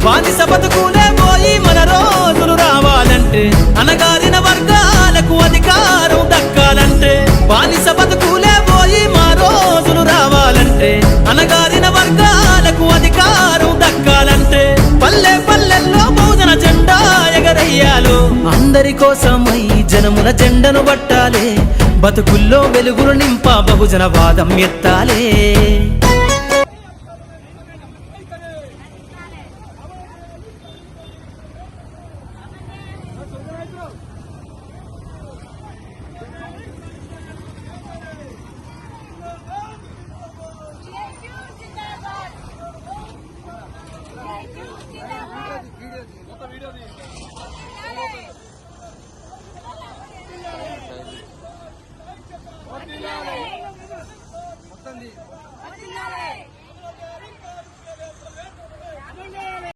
బానిస బతుకులే పోయి మన రోజులు రావాలంటే, అనగారిన వర్గాలకు అధికారం దక్కాలంటే, బానిస బతుకులే పోయి మా రోజులు రావాలంటే, అనగారిన వర్గాలకు అధికారం దక్కాలంటే, పల్లె పల్లెల్లో బహుజన జెండా ఎగరయ్యాలో, అందరి కోసమై జనముల జెండను పట్టాలే, బతుకుల్లో వెలుగులు నింప బహుజన వాదం ఎత్తాలే. వీడియో